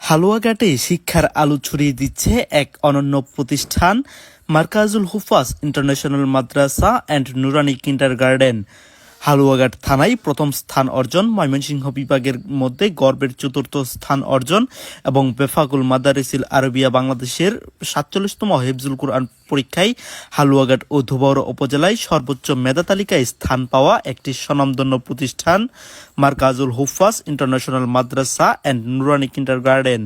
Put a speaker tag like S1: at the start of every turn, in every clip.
S1: হালুয়াঘাটে শিক্ষার আলো ছড়িয়ে দিচ্ছে এক অনন্য প্রতিষ্ঠান মার্কাজুল হুফাজ international Madrasa and Nurani kindergarten. Haluaghat থানায় প্রথম স্থান অর্জন, ময়মনসিংহ বিভাগের মধ্যে গর্বের চতুর্থ স্থান অর্জন এবং বেফাকুল মাদারিসিল আরবিয়া বাংলাদেশের ৪৭তম হিফজুল কুরআন পরীক্ষায় হালুয়াঘাট ও ধোবাউড়া উপজেলায় সর্বোচ্চ মেধা তালিকায় স্থান পাওয়া একটি স্বনামধন্য প্রতিষ্ঠান মার্কাজুল হুফাজ international Madrasa and Nurani kindergarten.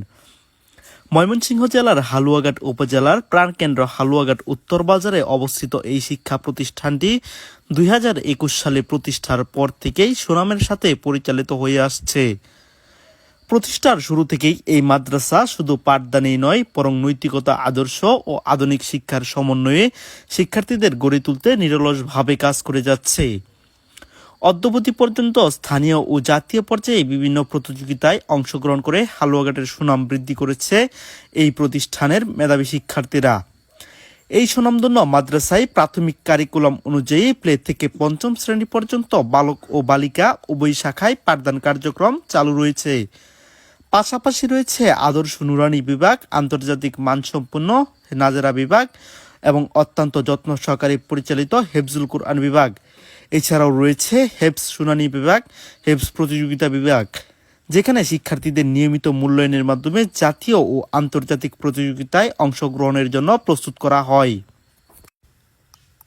S1: Mymensingh জেলার হালুয়াঘাট উপজেলার প্রাণকেন্দ্র হালুয়াঘাট উত্তর বাজারে অবস্থিত এই শিক্ষা প্রতিষ্ঠানটি ২০২১ সালে প্রতিষ্ঠার পর থেকেই সুনামের সাথে পরিচালিত হয়ে আসছে। প্রতিষ্ঠার শুরু থেকেই এই মাদ্রাসা শুধু পাঠদানই নয়, বরং নৈতিকতা, আদর্শ ও আধুনিক শিক্ষার সমন্বয়ে শিক্ষার্থীদের গড়ে তুলতে নিরলসভাবে কাজ করে যাচ্ছে। অদ্যাবধি পর্যন্ত স্থানীয় ও জাতীয় পর্যায়ে বিভিন্ন প্রতিযোগিতায় অংশগ্রহণ করে হালুয়াঘাটের সুনাম বৃদ্ধি করেছে এই প্রতিষ্ঠানের মেধাবী শিক্ষার্থীরা। এই সুনামধন্য মাদ্রাসায় প্রাথমিক কারিকুলাম অনুযায়ী প্লে থেকে পঞ্চম শ্রেণী পর্যন্ত বালক ও বালিকা উভয় শাখায় পাঠদান কার্যক্রম চালু রয়েছে। পাশাপাশি রয়েছে আদর্শ নুরানি বিভাগ, আন্তর্জাতিক মানসম্পন্ন নাজেরা বিভাগ এবং অত্যন্ত যত্ন সহকারে পরিচালিত হেফজুল কুরআন বিভাগ। এছাড়াও রয়েছে হেফজ শুনানি বিভাগ, হেফজ প্রতিযোগিতা বিভাগ, যেখানে শিক্ষার্থীদের নিয়মিত মূল্যায়নের মাধ্যমে জাতীয় ও আন্তর্জাতিক প্রতিযোগিতায় অংশগ্রহণের জন্য প্রস্তুত করা হয়।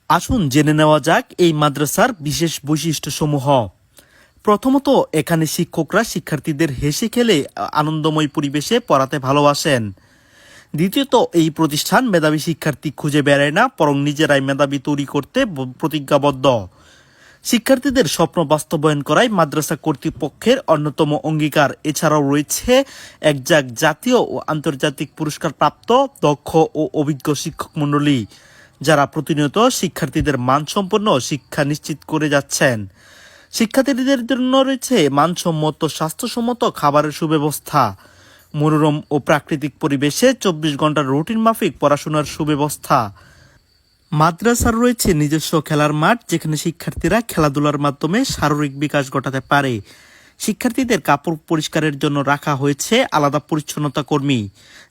S1: আসুন জেনে নেওয়া যাক এই মাদ্রাসার বিশেষ বৈশিষ্ট্যসমূহ। প্রথমত, এখানে শিক্ষকরা শিক্ষার্থীদের হেসে খেলে আনন্দময় পরিবেশে পড়াতে ভালোবাসেন। দ্বিতীয়ত, এই প্রতিষ্ঠান মেধাবী শিক্ষার্থী খুঁজে বেড়ায় না, বরং নিজেরাই মেধাবী তৈরি করতে প্রতিজ্ঞাবদ্ধ। শিক্ষার্থীদের স্বপ্ন বাস্তবায়ন করাই মাদ্রাসা কর্তৃপক্ষের অন্যতম অঙ্গীকার। এছাড়াও রয়েছে একজাক জাতীয় ও আন্তর্জাতিক পুরস্কারপ্রাপ্ত দক্ষ ও অভিজ্ঞ শিক্ষক মণ্ডলী, যারা প্রতিনিয়ত শিক্ষার্থীদের মানসম্পন্ন শিক্ষা নিশ্চিত করে যাচ্ছেন। শিক্ষার্থীদের জন্য রয়েছে মানসম্মত স্বাস্থ্যসম্মত খাবারের সুব্যবস্থা, মনোরম ও প্রাকৃতিক পরিবেশে ২৪ ঘন্টার রুটিন মাফিক পড়াশোনার সুব্যবস্থা। মাদ্রাসার রয়েছে নিজস্ব খেলার মাঠ, যেখানে শিক্ষার্থীরা খেলাধুলার মাধ্যমে শারীরিক বিকাশ ঘটাতে পারে। শিক্ষার্থীদের কাপড় পরিষ্কারের জন্য রাখা হয়েছে আলাদা পরিচ্ছন্নতা কর্মী,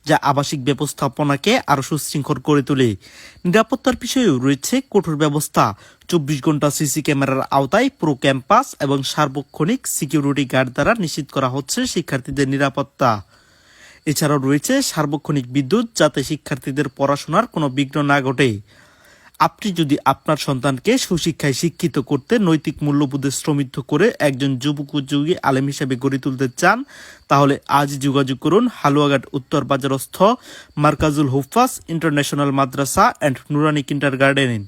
S1: যা আবাসিক ব্যবস্থাপনাকে আরও সুশৃঙ্খল করে তোলে। নিরাপত্তার বিষয়েও রয়েছে কঠোর ব্যবস্থা। ২৪ ঘন্টা সিসি ক্যামেরার আওতায় পুরো ক্যাম্পাস এবং সার্বক্ষণিক সিকিউরিটি গার্ড দ্বারা নিশ্চিত করা হচ্ছে শিক্ষার্থীদের নিরাপত্তা। এছাড়াও রয়েছে সার্বক্ষণিক বিদ্যুৎ, যাতে শিক্ষার্থীদের পড়াশোনার কোনো বিঘ্ন না ঘটে। আপনি যদি আপনার সন্তানকে সুশিক্ষায় শিক্ষিত করতে নৈতিক মূল্যবোধে সমৃদ্ধ করে একজন যুবকোদ্যোগী আলেম হিসেবে গড়ে তুলতে চান, তাহলে আজই যোগাযোগ করুন হালুয়াঘাট উত্তর বাজারস্থ মার্কাজুল হুফাজ international Madrasa and Nurani kindergarten.